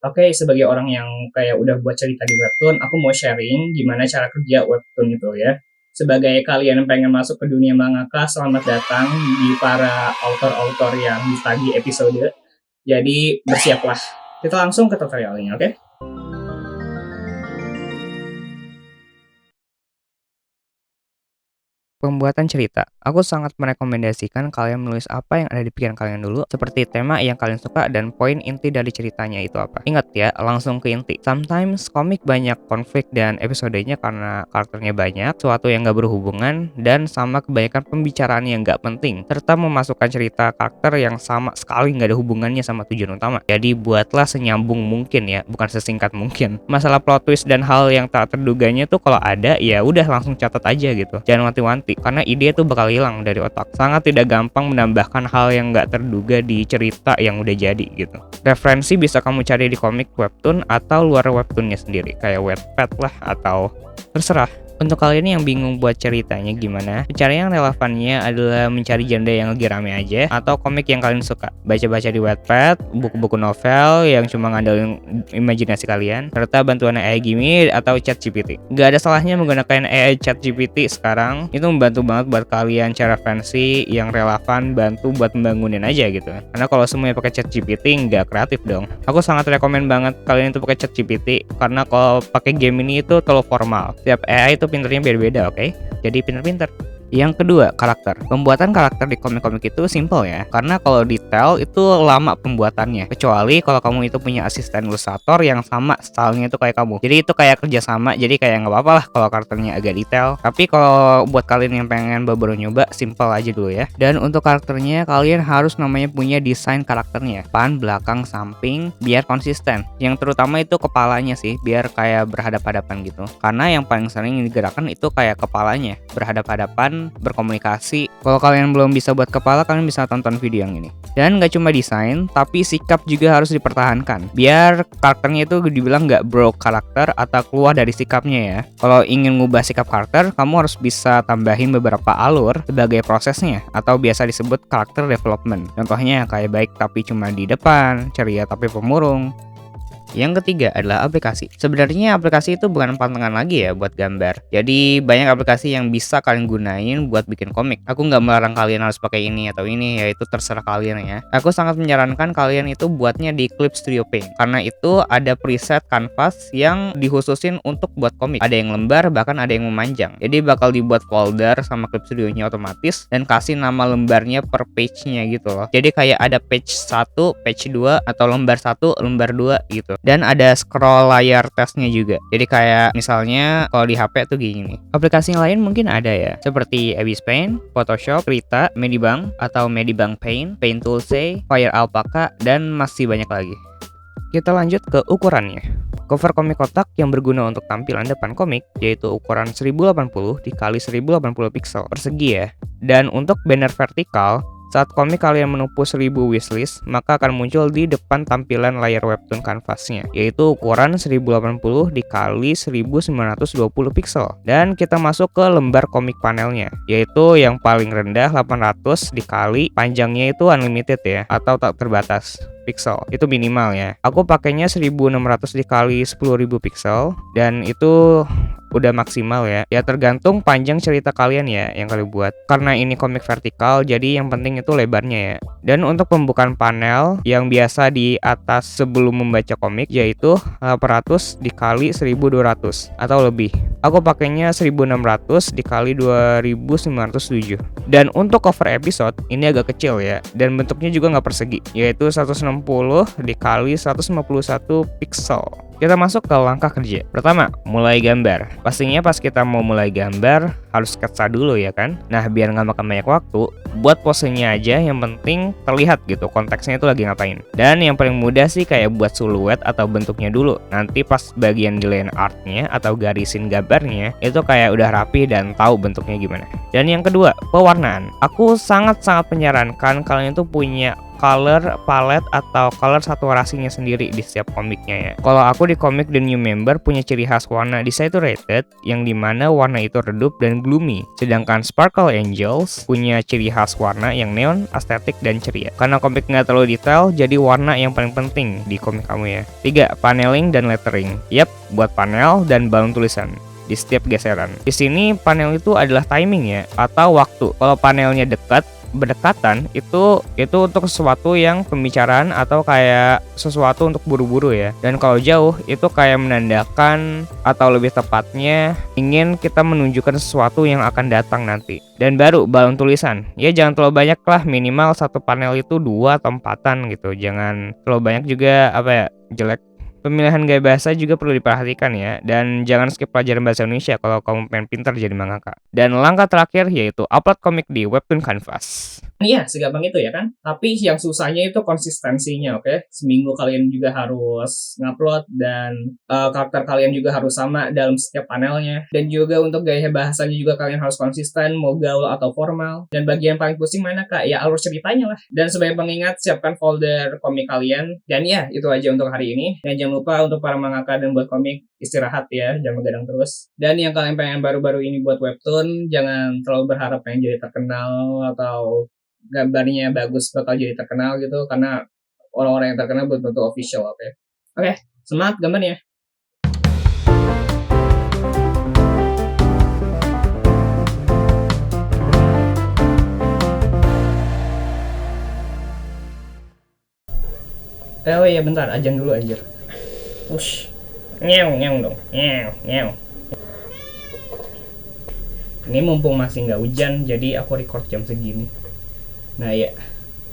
Oke, sebagai orang yang kayak udah buat cerita di webtoon, aku mau sharing gimana cara kerja webtoon itu ya. Sebagai kalian yang pengen masuk ke dunia mangaka, selamat datang di para autor-autor yang ditagi episode. Jadi bersiaplah. Kita langsung ke tutorialnya, oke? Pembuatan cerita. Aku sangat merekomendasikan kalian menulis apa yang ada di pikiran kalian dulu, seperti tema yang kalian suka dan poin inti dari ceritanya itu apa. Ingat ya, langsung ke inti. Sometimes komik banyak konflik dan episodenya karena karakternya banyak, sesuatu yang gak berhubungan, dan sama kebanyakan pembicaraan yang gak penting, serta memasukkan cerita karakter yang sama sekali gak ada hubungannya sama tujuan utama. Jadi buatlah senyambung mungkin ya, bukan sesingkat mungkin. Masalah plot twist dan hal yang tak terduganya tuh kalau ada, ya udah langsung catat aja gitu. Jangan wanti-wanti karena ide itu bakal hilang dari otak. Sangat tidak gampang menambahkan hal yang nggak terduga di cerita yang udah jadi gitu. Referensi bisa kamu cari di komik, webtoon, atau luar webtoonnya sendiri kayak Wattpad lah atau terserah. Untuk kalian yang bingung buat ceritanya gimana, cara yang relevannya adalah mencari genre yang lagi rame aja atau komik yang kalian suka. Baca-baca di Wattpad, buku-buku novel yang cuma ngandelin imajinasi kalian, serta bantuan AI Gimi atau ChatGPT. Gak ada salahnya menggunakan AI ChatGPT sekarang, itu membantu banget buat kalian cara fancy yang relevan, bantu buat membangunin aja gitu. Karena kalau semuanya pakai ChatGPT nggak kreatif dong. Aku sangat rekomen banget kalian itu pakai ChatGPT karena kalau pakai game ini itu terlalu formal. Setiap AI itu pinternya beda-beda, oke? Jadi pinter-pinter. Yang kedua, karakter. Pembuatan karakter di komik-komik itu simple ya, karena kalau detail itu lama pembuatannya. Kecuali kalau kamu itu punya asisten ilustrator yang sama stylenya itu kayak kamu. Jadi itu kayak kerja sama, jadi kayak nggak apa-apa lah kalau karakternya agak detail. Tapi kalau buat kalian yang pengen baru nyoba, simple aja dulu ya. Dan untuk karakternya, kalian harus namanya punya desain karakternya. Depan, belakang, samping, biar konsisten. Yang terutama itu kepalanya sih, biar kayak berhadap-hadapan gitu. Karena yang paling sering digerakkan itu kayak kepalanya, berhadap-hadapan, berkomunikasi. Kalau kalian belum bisa buat kepala, kalian bisa tonton video yang ini. Dan gak cuma desain, tapi sikap juga harus dipertahankan, biar karakternya itu dibilang gak broke karakter atau keluar dari sikapnya ya. Kalau ingin ngubah sikap karakter, kamu harus bisa tambahin beberapa alur sebagai prosesnya, atau biasa disebut karakter development. Contohnya kayak baik tapi cuma di depan, ceria tapi pemurung. Yang ketiga adalah aplikasi. Sebenarnya aplikasi itu bukan pantangan lagi ya buat gambar. Jadi banyak aplikasi yang bisa kalian gunain buat bikin komik. Aku nggak melarang kalian harus pakai ini atau ini, ya itu terserah kalian ya. Aku sangat menyarankan kalian itu buatnya di Clip Studio Paint. Karena itu ada preset canvas yang dikhususin untuk buat komik. Ada yang lembar, bahkan ada yang memanjang. Jadi bakal dibuat folder sama Clip Studio-nya otomatis dan kasih nama lembarnya per page-nya gitu loh. Jadi kayak ada page 1, page 2, atau lembar 1, lembar 2 gitu. Dan ada scroll layar testnya juga. Jadi kayak misalnya kalau di HP tuh gini. Aplikasi yang lain mungkin ada ya, seperti Abyss Paint, Photoshop, Krita, Medibank atau Medibank Paint, Paint Toolsay, Fire Alpaca, dan masih banyak lagi. Kita lanjut ke ukurannya. Cover komik kotak yang berguna untuk tampilan depan komik yaitu ukuran 1080 dikali 1080 pixel persegi ya. Dan untuk banner vertikal, saat komik kalian menumpu 1000 wishlist, maka akan muncul di depan tampilan layar webtoon kanvasnya, yaitu ukuran 1080 dikali 1920 pixel. Dan kita masuk ke lembar komik panelnya, yaitu yang paling rendah 800 dikali panjangnya itu unlimited ya, atau tak terbatas pixel. Itu minimal ya. Aku pakainya 1600 dikali 10.000 pixel dan itu udah maksimal ya. Ya tergantung panjang cerita kalian ya yang kalian buat. Karena ini komik vertikal, jadi yang penting itu lebarnya ya. Dan untuk pembukaan panel yang biasa di atas sebelum membaca komik yaitu 800 dikali 1200 atau lebih. Aku pakainya 1600 dikali 2907. Dan untuk cover episode ini agak kecil ya, dan bentuknya juga nggak persegi, yaitu 160 dikali 151 pixel. Kita masuk ke langkah kerja. Pertama, mulai gambar. Pastinya pas kita mau mulai gambar harus sketsa dulu ya kan. Nah, biar nggak makan banyak waktu, buat posenya aja yang penting terlihat gitu konteksnya itu lagi ngapain. Dan yang paling mudah sih kayak buat siluet atau bentuknya dulu. Nanti pas bagian di line artnya atau garisin gambarnya itu kayak udah rapi dan tahu bentuknya gimana. Dan yang kedua, pewarnaan. Aku sangat-sangat menyarankan kalian itu punya color palette atau color saturasinya sendiri di setiap komiknya ya. Kalau aku di komik The New Member punya ciri khas warna desaturated yang dimana warna itu redup dan gloomy. Sedangkan Sparkle Angels punya ciri khas warna yang neon, estetik, dan ceria. Karena komik nggak terlalu detail, jadi warna yang paling penting di komik kamu ya. 3. Paneling dan lettering. Yap, buat panel dan balon tulisan di setiap geseran. Di sini panel itu adalah timing ya, atau waktu. Kalau panelnya berdekatan itu untuk sesuatu yang pembicaraan atau kayak sesuatu untuk buru-buru ya. Dan kalau jauh itu kayak menandakan atau lebih tepatnya ingin kita menunjukkan sesuatu yang akan datang nanti. Dan baru balon tulisan. Ya jangan terlalu banyak lah, minimal satu panel itu 2 atau 4-an gitu. Jangan terlalu banyak juga jelek. Pemilihan gaya bahasa juga perlu diperhatikan ya, dan jangan skip pelajaran bahasa Indonesia kalau kamu pengen pintar jadi mangaka. Dan langkah terakhir yaitu upload komik di Webtoon Canvas. Iya, segampang itu ya kan? Tapi yang susahnya itu konsistensinya, oke? Seminggu kalian juga harus ngupload dan karakter kalian juga harus sama dalam setiap panelnya. Dan juga untuk gaya bahasanya juga kalian harus konsisten, mau gaul atau formal. Dan bagian paling pusing mana kak? Ya alur ceritanya lah. Dan sebagai pengingat, siapkan folder komik kalian. Dan ya, itu aja untuk hari ini. Dan jangan lupa untuk para mangaka dan buat komik, istirahat ya, jangan begadang terus. Dan yang kalian pengen baru-baru ini buat webtoon, jangan terlalu berharap pengen jadi terkenal atau gambarnya bagus bakal jadi terkenal gitu, karena orang-orang yang terkenal belum tentu official, oke? Semangat gambarnya. Oh iya bentar, ajan dulu aja. Push. Nyew dong. Nyew. Ini mumpung masih nggak hujan, jadi aku record jam segini. Nah ya,